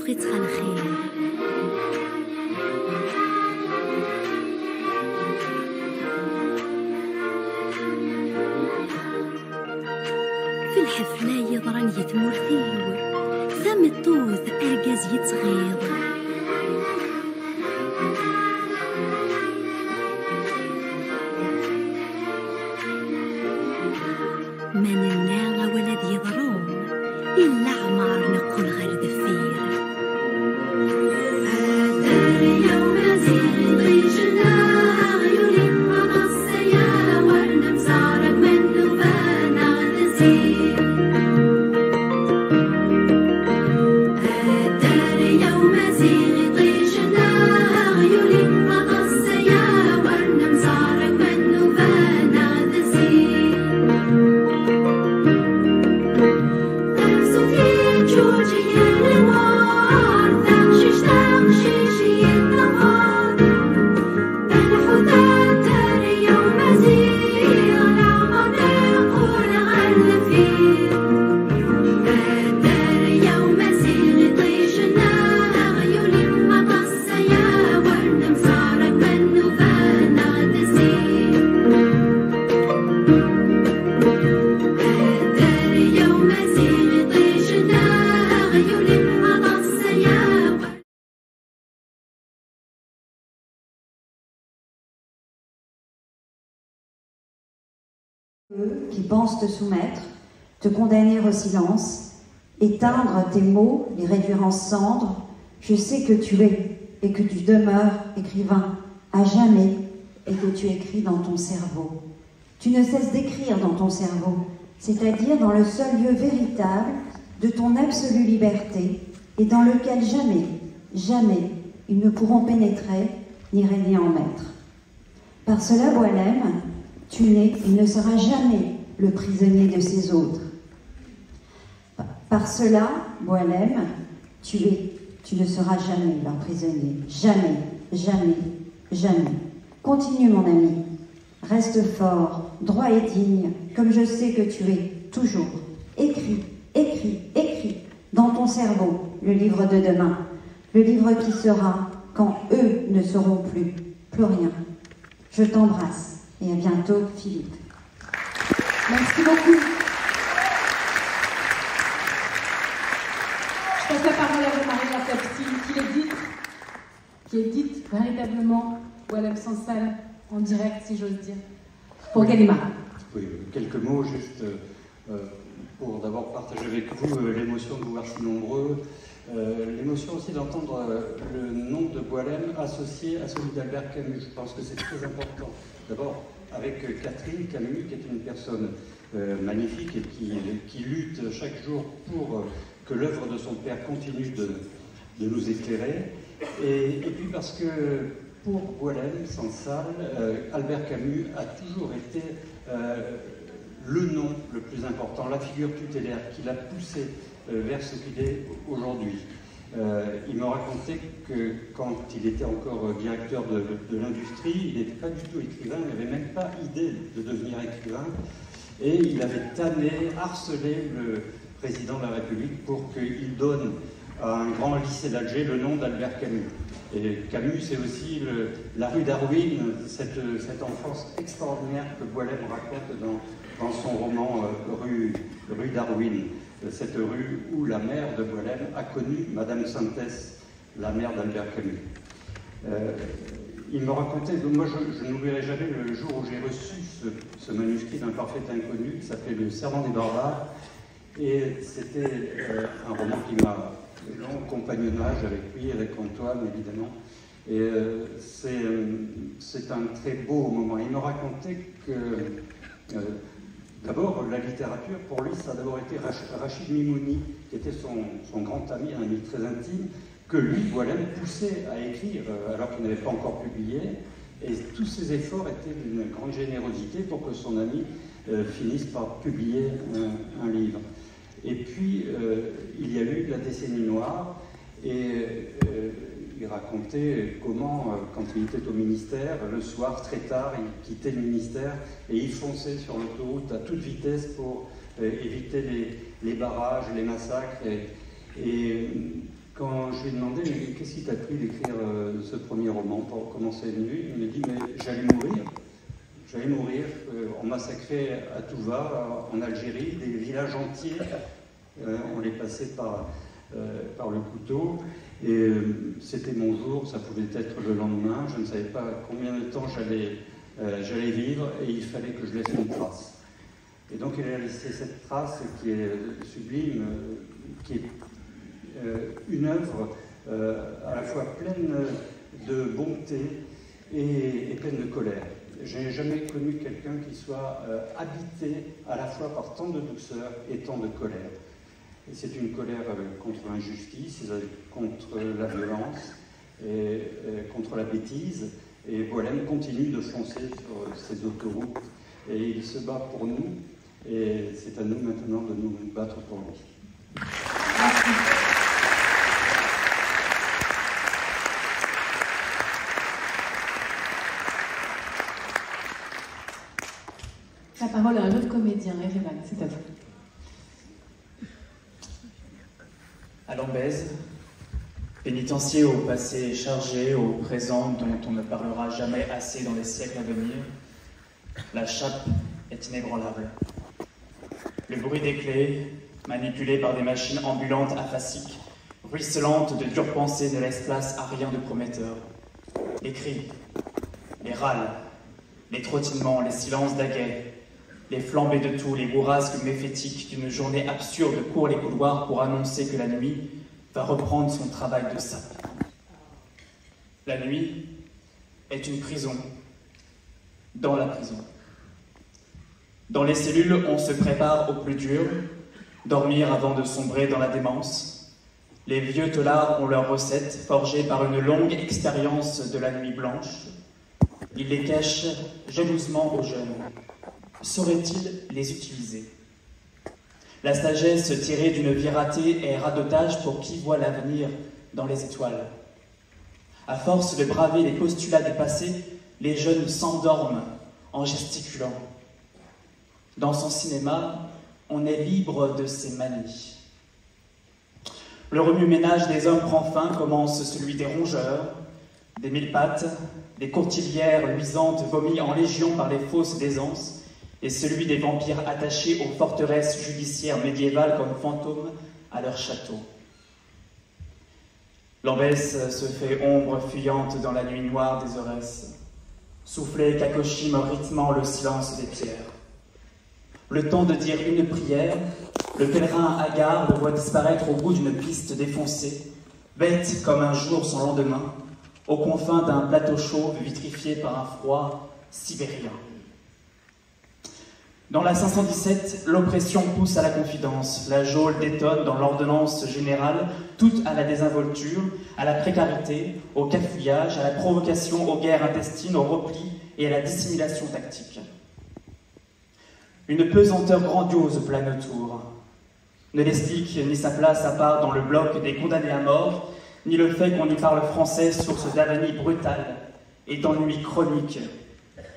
يتخى الخير في الحفلة يضرن يتمرثيو ثم الطوث أرقاز يتغيظ من النار ولد يضروم إلا عمار نقول غير دفير هذا اليوم زين ضيجنا غيولي ونص يا ورنم صارك من نوفانا نسير هذا اليوم زين ضيجنا غيولي ونص يا ورنم صارك من نوفانا نسير qui pensent te soumettre, te condamner au silence, éteindre tes mots, les réduire en cendres, je sais que tu es et que tu demeures écrivain à jamais et que tu écris dans ton cerveau. Tu ne cesses d'écrire dans ton cerveau, c'est-à-dire dans le seul lieu véritable de ton absolue liberté et dans lequel jamais, jamais, ils ne pourront pénétrer ni régner en maître. Par cela, Boualem, tu n'es et ne seras jamais le prisonnier de ces autres. Par cela, Boualem, tu es, tu ne seras jamais leur prisonnier. Jamais, jamais, jamais. Continue, mon ami. Reste fort, droit et digne, comme je sais que tu es, toujours. Écris, écris, écris, dans ton cerveau, le livre de demain. Le livre qui sera quand eux ne seront plus rien. Je t'embrasse. Et à bientôt, Philippe. Merci beaucoup. Je passe la parole à Maria Kapstin, qui édite véritablement Boualem Sansal en direct, si j'ose dire, pour Gallimard. Oui, quelques mots juste pour d'abord partager avec vous l'émotion de vous voir si nombreux, l'émotion aussi d'entendre le nom de Boualem associé à celui d'Albert Camus. Je pense que c'est très important. D'abord, avec Catherine Camus, qui est une personne magnifique et qui lutte chaque jour pour que l'œuvre de son père continue de nous éclairer. Et puis parce que pour Boualem Sansal, Albert Camus a toujours été le nom le plus important, la figure tutélaire qui l'a poussé vers ce qu'il est aujourd'hui. Il me racontait que quand il était encore directeur de l'industrie, il n'était pas du tout écrivain, il n'avait même pas idée de devenir écrivain, et il avait tanné, harcelé le président de la République pour qu'il donne à un grand lycée d'Alger le nom d'Albert Camus. Et Camus, c'est aussi la rue Darwin, cette enfance extraordinaire que Boualem raconte dans son roman rue Darwin. Cette rue où la mère de Boualem a connu Madame Santès, la mère d'Albert Camus. Il me racontait, moi je n'oublierai jamais le jour où j'ai reçu ce manuscrit d'un parfait inconnu qui s'appelait Le Serment des barbares, et c'était un roman qui m'a long compagnonnage avec lui, avec Antoine évidemment, et c'est un très beau moment. Il me racontait que d'abord, la littérature, pour lui, ça a d'abord été Rachid Mimouni, qui était son grand ami, un ami très intime, que lui, Boualem, poussait à écrire, alors qu'il n'avait pas encore publié, et tous ses efforts étaient d'une grande générosité pour que son ami finisse par publier un livre. Et puis, il y a eu la décennie noire, et il racontait comment, quand il était au ministère, le soir, très tard, il quittait le ministère et il fonçait sur l'autoroute à toute vitesse pour éviter les barrages, les massacres. Et quand je lui ai demandé « Qu'est-ce qui t'a plu d'écrire ce premier roman, comment c'est venu ?» Il me dit « Mais j'allais mourir. J'allais mourir. On massacrait à tout va en Algérie, des villages entiers. On les passait par le couteau. Et c'était mon jour, ça pouvait être le lendemain. Je ne savais pas combien de temps j'allais vivre et il fallait que je laisse une trace. » Et donc il a laissé cette trace qui est sublime, qui est une œuvre à la fois pleine de bonté et pleine de colère. Je n'ai jamais connu quelqu'un qui soit habité à la fois par tant de douceur et tant de colère. Et c'est une colère contre l'injustice, contre la violence, et contre la bêtise. Et Boualem continue de foncer sur ces autoroutes. Et il se bat pour nous. Et c'est à nous maintenant de nous battre pour lui. Merci. La parole à un autre comédien, Erevan, c'est à vous. À Lambèze, pénitencier au passé chargé, au présent dont on ne parlera jamais assez dans les siècles à venir, la chape est inébranlable. Le bruit des clés, manipulé par des machines ambulantes aphasiques, ruisselantes de dures pensées, ne laisse place à rien de prometteur. Les cris, les râles, les trottinements, les silences d'aguet, les flambées de tout, les bourrasques méphétiques d'une journée absurde courent les couloirs pour annoncer que la nuit va reprendre son travail de sape. La nuit est une prison dans la prison. Dans les cellules, on se prépare au plus dur, dormir avant de sombrer dans la démence. Les vieux taulards ont leurs recettes, forgées par une longue expérience de la nuit blanche. Ils les cachent jalousement aux jeunes. Saurait-il les utiliser? La sagesse tirée d'une vie ratée est radotage pour qui voit l'avenir dans les étoiles. À force de braver les postulats du passé, les jeunes s'endorment en gesticulant. Dans son cinéma, on est libre de ses manies. Le remue-ménage des hommes prend fin, commence celui des rongeurs, des mille-pattes, des courtilières luisantes vomies en légion par les fausses d'Aisance, et celui des vampires attachés aux forteresses judiciaires médiévales comme fantômes à leur château. Lambès se fait ombre fuyante dans la nuit noire des Aurès, soufflet Kakoshim rythmant le silence des pierres. Le temps de dire une prière, le pèlerin hagard le voit disparaître au bout d'une piste défoncée, bête comme un jour son lendemain, aux confins d'un plateau chauve vitrifié par un froid sibérien. Dans la 517, l'oppression pousse à la confidence, la geôle détonne dans l'ordonnance générale, toute à la désinvolture, à la précarité, au cafouillage, à la provocation, aux guerres intestines, au repli et à la dissimulation tactique. Une pesanteur grandiose plane autour. Ne l'explique ni sa place à part dans le bloc des condamnés à mort, ni le fait qu'on y parle français, source d'avanie brutale et d'ennui chronique,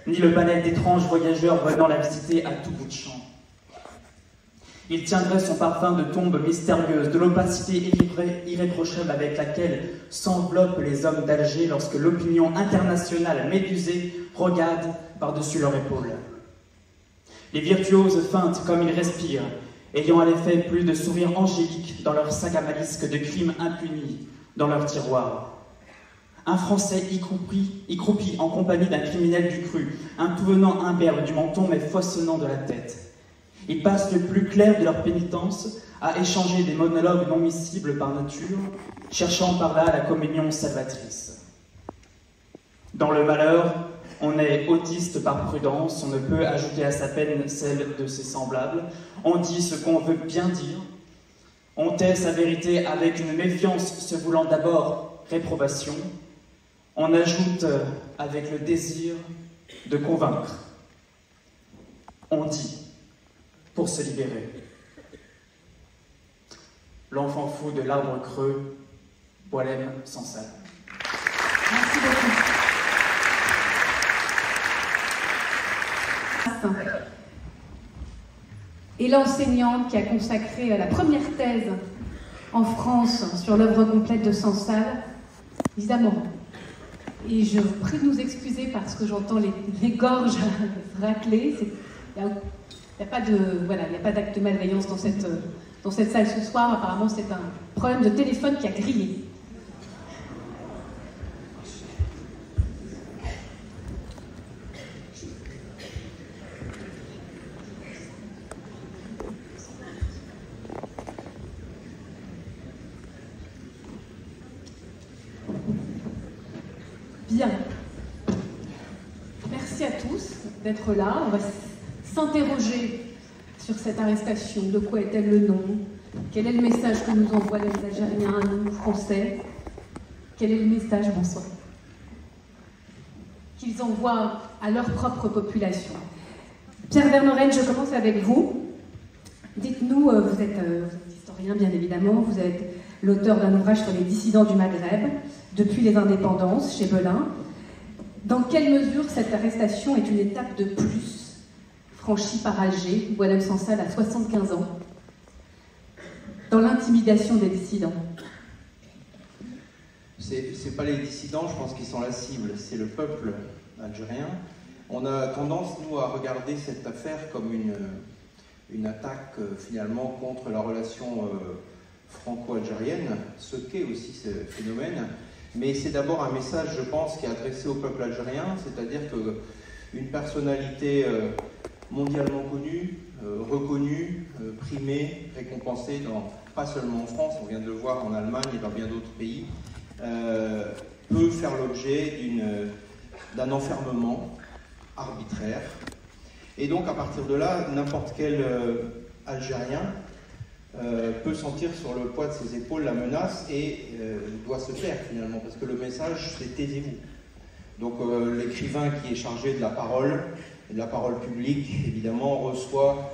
ni le panel d'étranges voyageurs venant la visiter à tout bout de champ. Il tiendrait son parfum de tombe mystérieuse, de l'opacité irréprochable avec laquelle s'enveloppent les hommes d'Alger lorsque l'opinion internationale médusée regarde par-dessus leur épaule. Les virtuoses feintent comme ils respirent, ayant à l'effet plus de sourires angéliques dans leur sac à malice que de crimes impunis dans leur tiroir. Un Français y croupit en compagnie d'un criminel du cru, un tout venant imberbe du menton mais foisonnant de la tête. Ils passent le plus clair de leur pénitence à échanger des monologues non miscibles par nature, cherchant par là la communion salvatrice. Dans le malheur, on est autiste par prudence, on ne peut ajouter à sa peine celle de ses semblables, on dit ce qu'on veut bien dire, on tait sa vérité avec une méfiance se voulant d'abord réprobation, on ajoute avec le désir de convaincre. On dit pour se libérer. L'enfant fou de l'arbre creux, Boualem Sansal. Merci beaucoup. Et l'enseignante qui a consacré la première thèse en France sur l'œuvre complète de Sansal, Lisa Morin. Et je vous prie de nous excuser parce que j'entends les gorges racler. Il n'y a pas d'acte de malveillance dans cette salle ce soir. Apparemment, c'est un problème de téléphone qui a grillé. Bien. Merci à tous d'être là. On va s'interroger sur cette arrestation. De quoi est-elle le nom? Quel est le message que nous envoient les Algériens à nous, Français? Quel est le message, bonsoir, qu'ils envoient à leur propre population? Pierre Vermeuren, je commence avec vous. Dites-nous, vous êtes historien bien évidemment, vous êtes l'auteur d'un ouvrage sur les dissidents du Maghreb, depuis les indépendances, chez Belin. Dans quelle mesure cette arrestation est une étape de plus franchie par Alger, Boualem Sansal a 75 ans, dans l'intimidation des dissidents? C'est pas les dissidents, je pense qu'ils sont la cible, c'est le peuple algérien. On a tendance, nous, à regarder cette affaire comme une attaque, finalement, contre la relation franco-algérienne, ce qu'est aussi ce phénomène. Mais c'est d'abord un message, je pense, qui est adressé au peuple algérien, c'est-à-dire qu'une personnalité mondialement connue, reconnue, primée, récompensée, pas seulement en France, on vient de le voir en Allemagne et dans bien d'autres pays, peut faire l'objet d'un enfermement arbitraire. Et donc, à partir de là, n'importe quel Algérien peut sentir sur le poids de ses épaules la menace et doit se taire finalement, parce que le message, c'est taisez-vous. Donc l'écrivain qui est chargé de la parole publique, évidemment, reçoit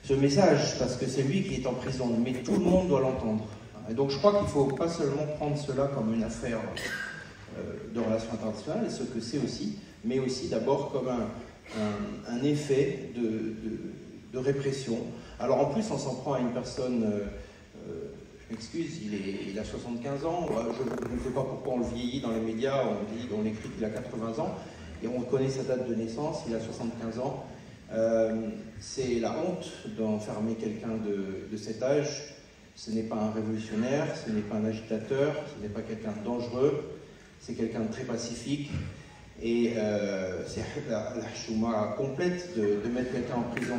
ce message, parce que c'est lui qui est en prison, mais tout le monde doit l'entendre. Et donc je crois qu'il ne faut pas seulement prendre cela comme une affaire de relations internationales, et ce que c'est aussi, mais aussi d'abord comme un effet de répression. Alors en plus, on s'en prend à une personne, je m'excuse, il a 75 ans, je ne sais pas pourquoi on le vieillit dans les médias, on écrit qu'il a 80 ans, et on connaît sa date de naissance, il a 75 ans. C'est la honte d'enfermer quelqu'un de cet âge. Ce n'est pas un révolutionnaire, ce n'est pas un agitateur, ce n'est pas quelqu'un de dangereux, c'est quelqu'un de très pacifique. Et c'est la chouma complète de mettre quelqu'un en prison.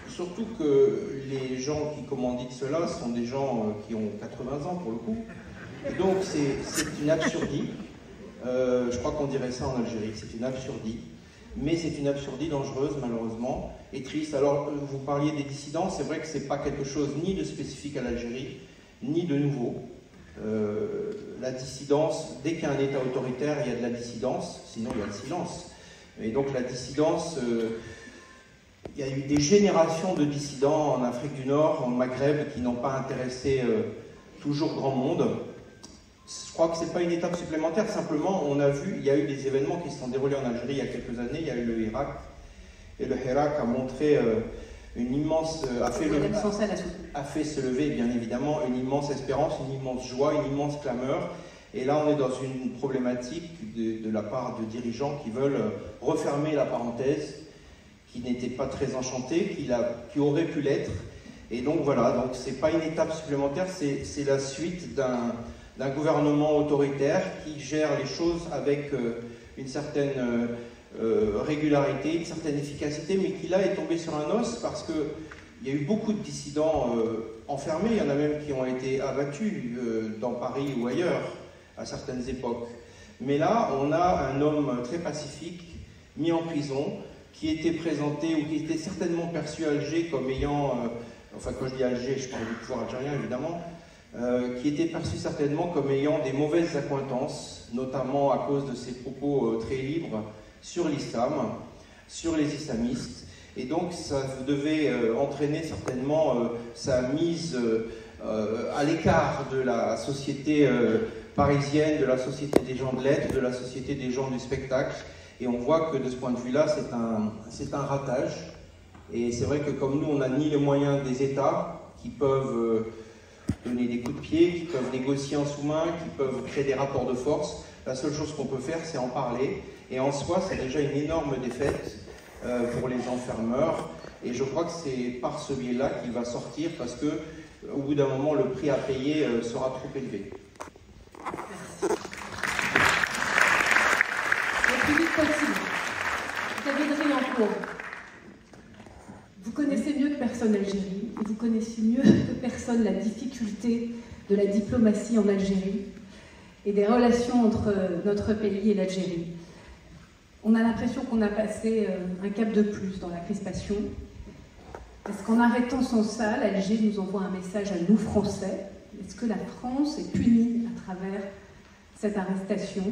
Surtout que les gens qui commanditent cela sont des gens qui ont 80 ans pour le coup. Et donc c'est une absurdie. Je crois qu'on dirait ça en Algérie, c'est une absurdie. Mais c'est une absurdie dangereuse, malheureusement, et triste. Alors, vous parliez des dissidents, c'est vrai que ce n'est pas quelque chose ni de spécifique à l'Algérie, ni de nouveau. La dissidence, dès qu'il y a un État autoritaire, il y a de la dissidence, sinon il y a le silence. Et donc la dissidence, il y a eu des générations de dissidents en Afrique du Nord, au Maghreb, qui n'ont pas intéressé toujours grand monde. Je crois que ce n'est pas une étape supplémentaire, simplement on a vu, il y a eu des événements qui se sont déroulés en Algérie il y a quelques années, il y a eu le Hirak, et le Hirak a montré une immense, a fait se lever bien évidemment une immense espérance, une immense joie, une immense clameur. Et là on est dans une problématique de la part de dirigeants qui veulent refermer la parenthèse, qui n'était pas très enchantée, qui aurait pu l'être. Et donc voilà, donc c'est pas une étape supplémentaire, c'est la suite d'un gouvernement autoritaire qui gère les choses avec une certaine régularité, une certaine efficacité, mais qui là est tombé sur un os parce qu'il y a eu beaucoup de dissidents enfermés, il y en a même qui ont été abattus dans Paris ou ailleurs à certaines époques. Mais là, on a un homme très pacifique, mis en prison, qui était présenté ou qui était certainement perçu à Alger comme ayant, enfin quand je dis Alger, je parle du pouvoir algérien évidemment, qui était perçu certainement comme ayant des mauvaises accointances, notamment à cause de ses propos très libres sur l'islam, sur les islamistes, et donc ça devait entraîner certainement sa mise à l'écart de la société parisienne, de la société des gens de lettres, de la société des gens du spectacle, et on voit que de ce point de vue-là, c'est un ratage Et c'est vrai que comme nous, on n'a ni les moyens des États qui peuvent donner des coups de pied, qui peuvent négocier en sous-main, qui peuvent créer des rapports de force, la seule chose qu'on peut faire, c'est en parler. Et en soi, c'est déjà une énorme défaite pour les enfermeurs. Et je crois que c'est par ce biais-là qu'il va sortir, parce que au bout d'un moment, le prix à payer sera trop élevé. Merci. Le plus vite possible. David Riancourt, vous connaissez mieux que personne l'Algérie, et vous connaissez mieux que personne la difficulté de la diplomatie en Algérie et des relations entre notre pays et l'Algérie. On a l'impression qu'on a passé un cap de plus dans la crispation. Est-ce qu'en arrêtant son sale, Alger nous envoie un message à nous, Français? Est-ce que la France est punie à travers cette arrestation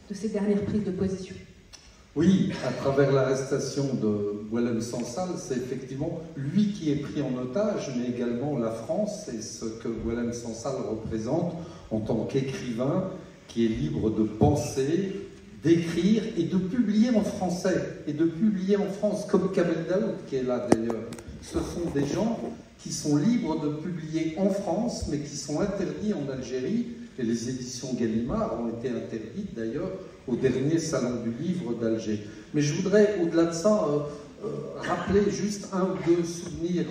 de ces dernières prises de position? Oui, à travers l'arrestation de Boualem Sansal, c'est effectivement lui qui est pris en otage, mais également la France et ce que Boualem Sansal représente en tant qu'écrivain qui est libre de penser, d'écrire et de publier en français, et de publier en France, comme Kamel Daoud qui est là d'ailleurs. Ce sont des gens qui sont libres de publier en France, mais qui sont interdits en Algérie, et les éditions Gallimard ont été interdites d'ailleurs au dernier salon du livre d'Alger. Mais je voudrais, au-delà de ça, rappeler juste un ou deux souvenirs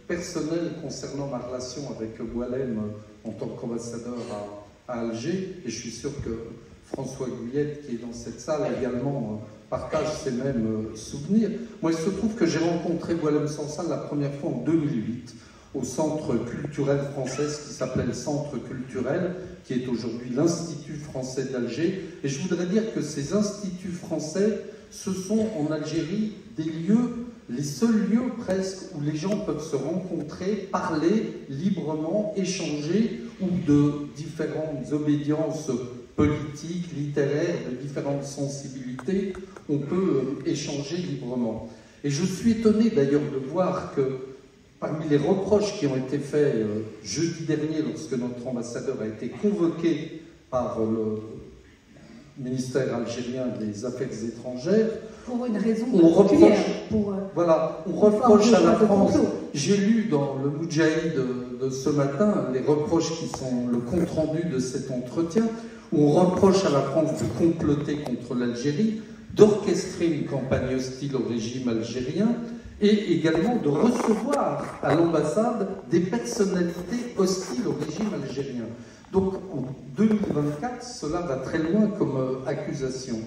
personnels concernant ma relation avec Boualem en tant qu'ambassadeur à Alger, et je suis sûr que François Guyette, qui est dans cette salle, également partage ces mêmes souvenirs. Moi, il se trouve que j'ai rencontré Boualem Sansal la première fois en 2008, au Centre culturel français, qui s'appelait le Centre culturel, qui est aujourd'hui l'Institut français d'Alger. Et je voudrais dire que ces instituts français, ce sont en Algérie des lieux, les seuls lieux presque où les gens peuvent se rencontrer, parler librement, échanger, ou de différentes obédiences politiques, littéraires, de différentes sensibilités, on peut échanger librement. Et je suis étonné d'ailleurs de voir que parmi les reproches qui ont été faits jeudi dernier, lorsque notre ambassadeur a été convoqué par le ministère algérien des Affaires étrangères, pour une raison particulière, voilà, on reproche à la France. J'ai lu dans le Moudjahid de ce matin les reproches qui sont le compte-rendu de cet entretien, où on reproche à la France de comploter contre l'Algérie, d'orchestrer une campagne hostile au régime algérien, et également de recevoir à l'ambassade des personnalités hostiles au régime algérien. Donc en 2024, cela va très loin comme accusation.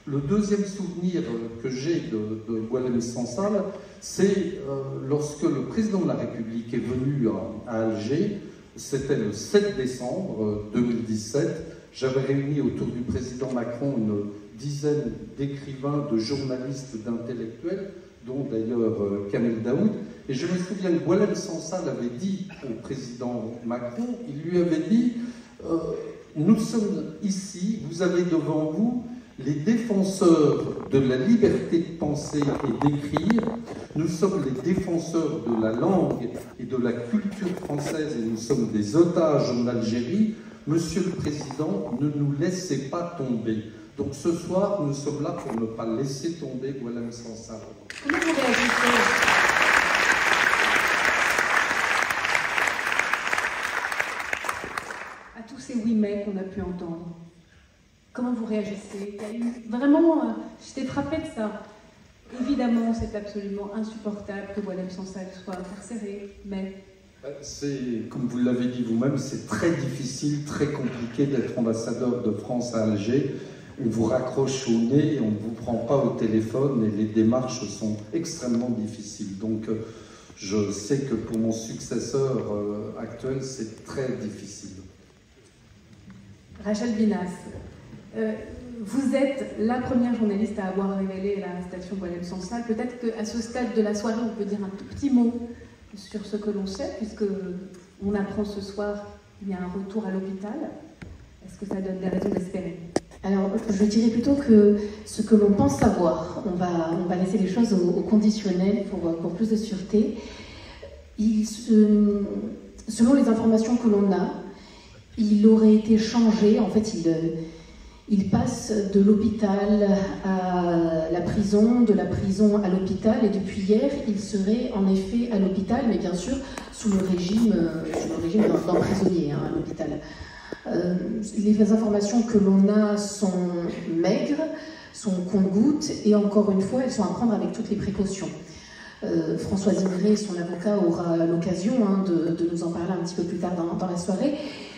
Le deuxième souvenir que j'ai de Boualem Sansal, c'est lorsque le président de la République est venu à Alger, c'était le 7 décembre 2017, j'avais réuni autour du président Macron une dizaine d'écrivains, de journalistes, d'intellectuels, dont d'ailleurs Kamel Daoud, et je me souviens que Boualem Sansal avait dit au président Macron, il lui avait dit nous sommes ici, vous avez devant vous les défenseurs de la liberté de penser et d'écrire, nous sommes les défenseurs de la langue et de la culture française et nous sommes des otages en Algérie. Monsieur le Président, ne nous laissez pas tomber. Donc ce soir, nous sommes là pour ne pas laisser tomber Boualem Sansal. Comment vous réagissez à tous ces oui mais qu'on a pu entendre? Comment vous réagissez? Vraiment, j'étais frappée de ça. Évidemment, c'est absolument insupportable que Boualem Sansal soit incarcéré, mais... C'est, comme vous l'avez dit vous-même, c'est très difficile, très compliqué d'être ambassadeur de France à Alger. On vous raccroche au nez, on ne vous prend pas au téléphone et les démarches sont extrêmement difficiles. Donc je sais que pour mon successeur actuel, c'est très difficile. Rachel Binas, vous êtes la première journaliste à avoir révélé l'arrestation de Boualem Sansal. Peut-être qu'à ce stade de la soirée, on peut dire un tout petit mot sur ce que l'on sait, puisque on apprend ce soir qu'il y a un retour à l'hôpital. Est-ce que ça donne des raisons d'espérer? Alors, je dirais plutôt que ce que l'on pense savoir, on va laisser les choses au conditionnel pour plus de sûreté. Selon les informations que l'on a, il aurait été changé, en fait, Il passe de l'hôpital à la prison, de la prison à l'hôpital, et depuis hier, il serait en effet à l'hôpital, mais bien sûr sous le régime d'emprisonnier à l'hôpital. Les informations que l'on a sont maigres, sont compte-gouttes, et encore une fois, elles sont à prendre avec toutes les précautions. Françoise Ingray, son avocat, aura l'occasion de nous en parler un petit peu plus tard dans la soirée.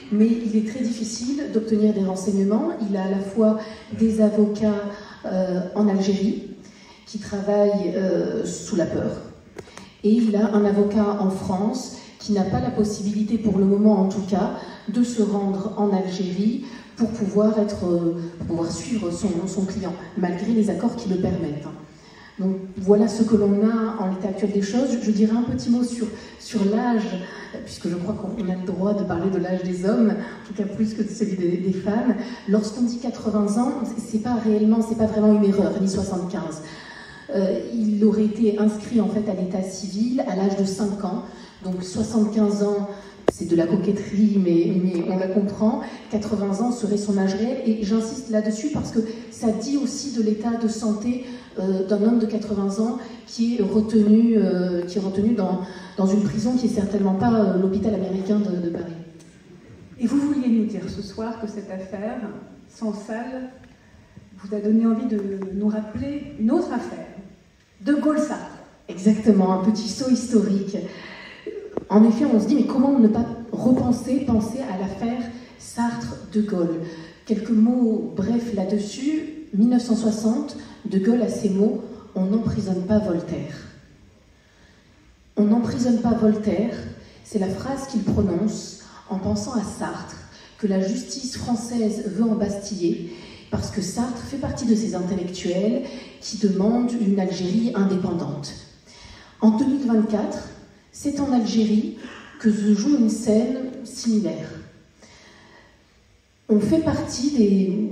Mais il est très difficile d'obtenir des renseignements. Il a à la fois des avocats en Algérie qui travaillent sous la peur, et il a un avocat en France qui n'a pas la possibilité, pour le moment en tout cas, de se rendre en Algérie pour pouvoir suivre son client, malgré les accords qui le permettent. Donc voilà ce que l'on a en l'état actuel des choses. Je dirais un petit mot sur l'âge, puisque je crois qu'on a le droit de parler de l'âge des hommes, en tout cas plus que de celui des femmes. Lorsqu'on dit 80 ans, c'est pas vraiment une erreur, ni 75. Il aurait été inscrit en fait à l'état civil à l'âge de 5 ans, donc 75 ans. C'est de la coquetterie, mais on la comprend. 80 ans serait son âge réel, et j'insiste là-dessus parce que ça dit aussi de l'état de santé d'un homme de 80 ans qui est retenu dans une prison qui n'est certainement pas l'hôpital américain de Paris. Et vous vouliez nous dire ce soir que cette affaire, Sansal, vous a donné envie de nous rappeler une autre affaire, De Gaulle-Sartre. Exactement, un petit saut historique. En effet, on se dit, mais comment ne pas penser à l'affaire Sartre-De Gaulle? Quelques mots brefs là-dessus. 1960, De Gaulle a ces mots: on n'emprisonne pas Voltaire. On n'emprisonne pas Voltaire, c'est la phrase qu'il prononce en pensant à Sartre, que la justice française veut embastiller, parce que Sartre fait partie de ces intellectuels qui demandent une Algérie indépendante. En 2024, c'est en Algérie que se joue une scène similaire. On fait partie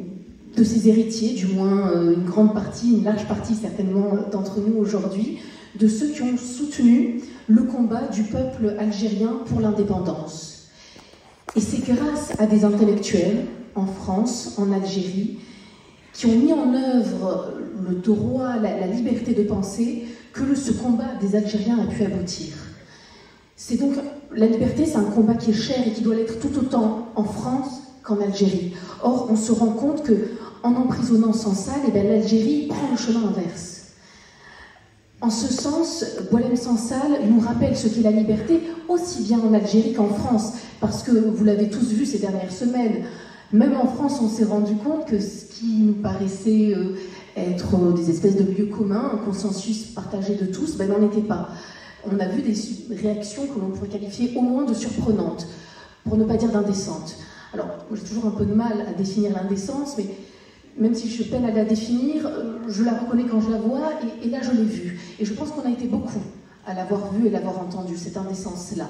de ces héritiers, du moins une large partie certainement d'entre nous aujourd'hui, de ceux qui ont soutenu le combat du peuple algérien pour l'indépendance. Et c'est grâce à des intellectuels en France, en Algérie, qui ont mis en œuvre le droit, la liberté de penser, que ce combat des Algériens a pu aboutir. C'est donc, la liberté, c'est un combat qui est cher et qui doit l'être tout autant en France qu'en Algérie. Or, on se rend compte qu'en emprisonnant Sansal, l'Algérie prend le chemin inverse. En ce sens, Boualem Sansal nous rappelle ce qu'est la liberté, aussi bien en Algérie qu'en France, parce que vous l'avez tous vu ces dernières semaines, même en France, on s'est rendu compte que ce qui nous paraissait être des espèces de lieux communs, un consensus partagé de tous, n'en était pas. On a vu des réactions que l'on pourrait qualifier au moins de surprenantes, pour ne pas dire d'indécentes. Alors, j'ai toujours un peu de mal à définir l'indécence, mais même si je peine à la définir, je la reconnais quand je la vois, et là je l'ai vue. Et je pense qu'on a été beaucoup à l'avoir vue et l'avoir entendue, cette indécence-là.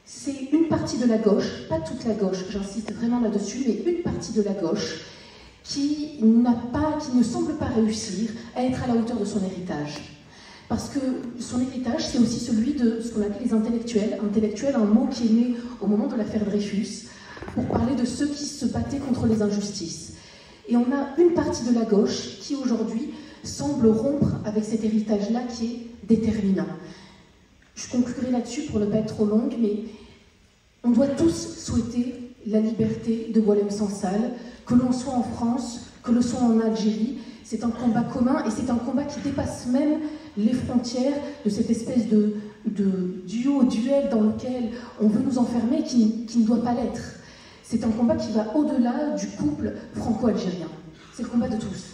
C'est une partie de la gauche, pas toute la gauche, j'insiste vraiment là-dessus, mais une partie de la gauche qui ne semble pas réussir à être à la hauteur de son héritage. Parce que son héritage, c'est aussi celui de ce qu'on appelle les intellectuels. Intellectuel, un mot qui est né au moment de l'affaire Dreyfus, pour parler de ceux qui se battaient contre les injustices. Et on a une partie de la gauche qui, aujourd'hui, semble rompre avec cet héritage-là qui est déterminant. Je conclurai là-dessus pour ne pas être trop longue, mais on doit tous souhaiter la liberté de Boualem Sansal, que l'on soit en France, que l'on soit en Algérie. C'est un combat commun et c'est un combat qui dépasse même les frontières de cette espèce de duel dans lequel on veut nous enfermer et qui ne doit pas l'être. C'est un combat qui va au-delà du couple franco-algérien. C'est le combat de tous.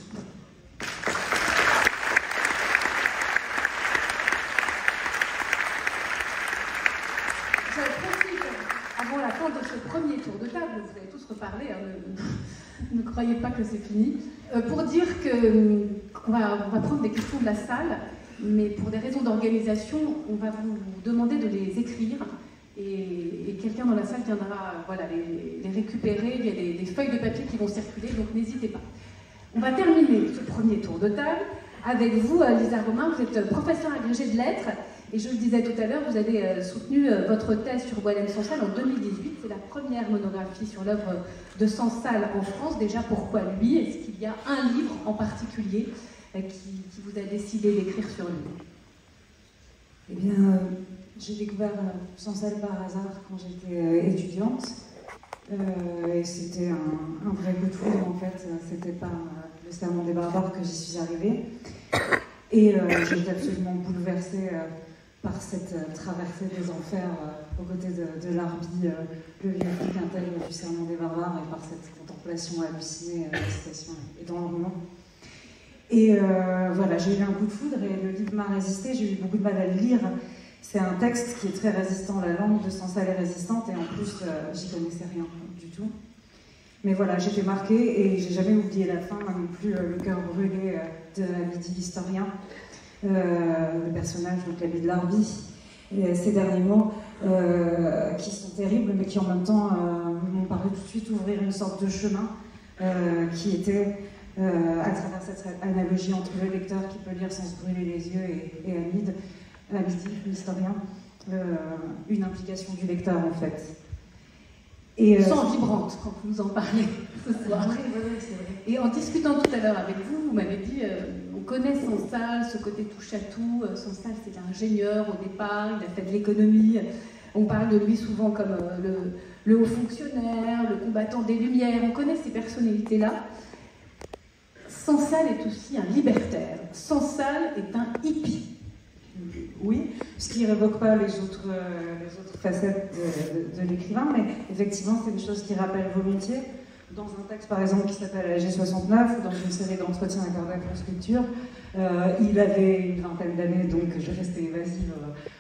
Je profite, avant la fin de ce premier tour de table, vous allez tous reparler, ne croyez pas que c'est fini, pour dire qu'on va prendre des questions de la salle, mais pour des raisons d'organisation, on va vous demander de les écrire. Et quelqu'un dans la salle viendra les récupérer. Il y a des feuilles de papier qui vont circuler, donc n'hésitez pas. On va terminer ce premier tour de table avec vous, Lisa Romain. Vous êtes professeure agrégée de lettres Et je le disais tout à l'heure, vous avez soutenu votre thèse sur Boualem Sansal en 2018. C'est la première monographie sur l'œuvre de Sansal en France. Déjà, pourquoi lui? Est-ce qu'il y a un livre en particulier qui vous a décidé d'écrire sur lui? Eh bien, j'ai découvert Sansal par hasard quand j'étais étudiante. Et c'était un vrai coup de foudre, en fait. C'était par le Serment des barbares que j'y suis arrivée. Et j'ai été absolument bouleversée par cette traversée des enfers aux côtés de Larbi, le vieux Quintel du Serment des barbares, et par cette contemplation hallucinée de la citation et dans le roman. Et voilà, j'ai eu un coup de foudre et le livre m'a résisté. J'ai eu beaucoup de mal à le lire. C'est un texte qui est très résistant. La langue de Sansal est résistante et en plus, j'y connaissais rien du tout. Mais voilà, j'étais marquée et j'ai jamais oublié la fin, non plus le cœur brûlé de Hamidi l'historien, le personnage, donc l'ami de Larbi, et ces derniers mots qui sont terribles, mais qui en même temps m'ont paru tout de suite ouvrir une sorte de chemin qui était, à travers cette analogie entre le lecteur qui peut lire sans se brûler les yeux et Hamidi l'historien, une implication du lecteur en fait. Et sans vibrante quand vous en parlez ce soir. Oui, c'est vrai. Et en discutant tout à l'heure avec vous, vous m'avez dit, on connaît Sansal, ce côté touche-à-tout. Sansal, c'est un ingénieur au départ, il a fait de l'économie. On parle de lui souvent comme le haut fonctionnaire, le combattant des Lumières. On connaît ces personnalités-là. Sansal est aussi un libertaire. Sansal est un hippie. Oui, ce qui ne révoque pas les autres facettes de l'écrivain, mais effectivement, c'est une chose qui rappelle volontiers. Dans un texte, par exemple, qui s'appelle AG69, ou dans une série d'entretiens accordés à France Culture, il avait une vingtaine d'années, donc je restais évasive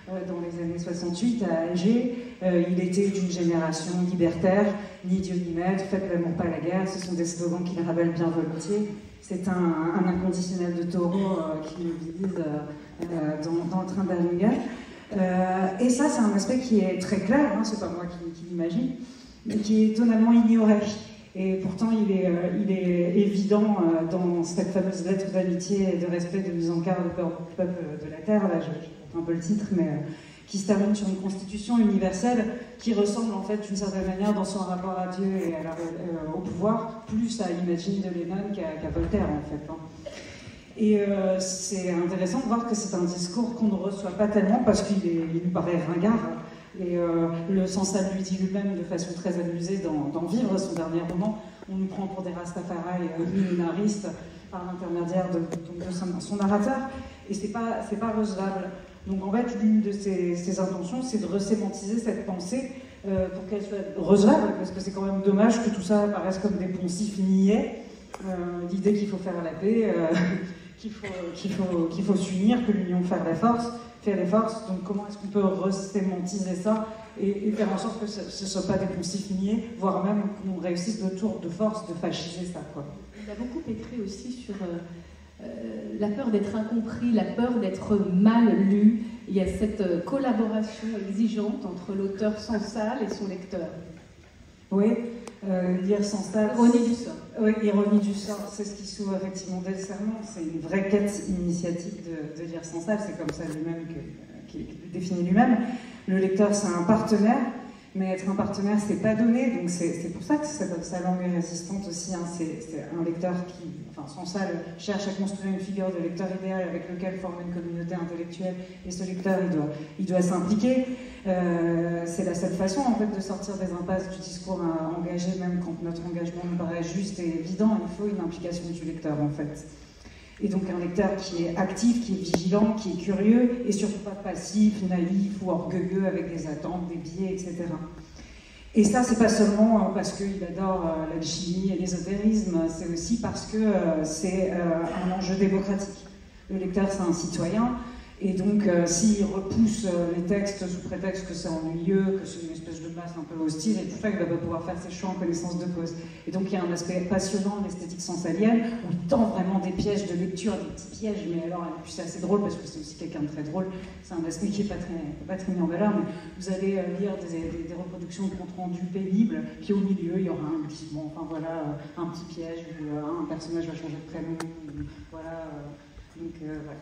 dans les années 68 à Alger. Il était d'une génération libertaire, ni Dieu ni maître, faites l'amour pas la guerre, ce sont des slogans qu'il rappelle bien volontiers. C'est un inconditionnel de taureau qui nous divise dans le train d'Arlinga. Et ça, c'est un aspect qui est très clair, hein, c'est pas moi qui l'imagine, mais qui est étonnamment ignoré. Et pourtant, il est évident dans cette fameuse lettre d'amitié et de respect de mise en garde du peuple de la Terre, là je porte un peu le titre, mais qui se termine sur une constitution universelle qui ressemble en fait d'une certaine manière dans son rapport à Dieu et au pouvoir, plus à Imagine de Lénine qu'à Voltaire en fait. Hein. Et c'est intéressant de voir que c'est un discours qu'on ne reçoit pas tellement parce qu'il nous paraît ringard. Et le Sansal lui dit lui-même de façon très amusée dans Vivre, son dernier roman, on nous prend pour des Rastafari millénaristes par l'intermédiaire de son narrateur, et c'est pas recevable. Donc en fait, l'une de ses intentions, c'est de resémantiser cette pensée pour qu'elle soit recevable, parce que c'est quand même dommage que tout ça apparaisse comme des poncifs niais, l'idée qu'il faut faire la paix, qu'il faut s'unir, que l'union fait les forces. Donc comment est-ce qu'on peut resémantiser ça et faire en sorte que ce ne soit pas des poncifs niais, voire même qu'on réussisse le tour de force de fasciser ça, quoi. Il a beaucoup écrit aussi sur la peur d'être incompris, la peur d'être mal lu. Il y a cette collaboration exigeante entre l'auteur Sansal et son lecteur. Oui, lire Sansal. Ironie du sort. Oui, ironie du sort, c'est ce qui s'ouvre effectivement dès le serment. C'est une vraie quête initiatique de lire Sansal, c'est comme ça lui-même qu'il définit lui-même. Le lecteur, c'est un partenaire, mais être un partenaire, c'est pas donné, donc c'est pour ça que sa langue est résistante aussi. Hein. C'est un lecteur qui, enfin, Sansal cherche à construire une figure de lecteur idéal avec lequel former une communauté intellectuelle, et ce lecteur, il doit s'impliquer. C'est la seule façon, en fait, de sortir des impasses du discours engagé, même quand notre engagement nous paraît juste et évident. Il faut une implication du lecteur, en fait. Et donc un lecteur qui est actif, qui est vigilant, qui est curieux, et surtout pas passif, naïf ou orgueilleux avec des attentes, des biais, etc. Et ça, c'est pas seulement parce qu'il adore l'alchimie et l'ésotérisme, c'est aussi parce que c'est un enjeu démocratique. Le lecteur, c'est un citoyen, et donc s'il repousse les textes sous prétexte que c'est ennuyeux, que c'est une espèce de masse un peu hostile, et tout ça, il va pas pouvoir faire ses choix en connaissance de cause. Et donc il y a un aspect passionnant de l'esthétique sansalienne, où il tend vraiment des pièges de lecture, des petits pièges, mais alors, et puis c'est assez drôle, parce que c'est aussi quelqu'un de très drôle, c'est un aspect qui n'est pas très mis en valeur, mais vous allez lire des reproductions de compte rendu pénibles, puis au milieu, il y aura un glissement, enfin voilà, un petit piège, où un personnage va changer de prénom, voilà, donc voilà.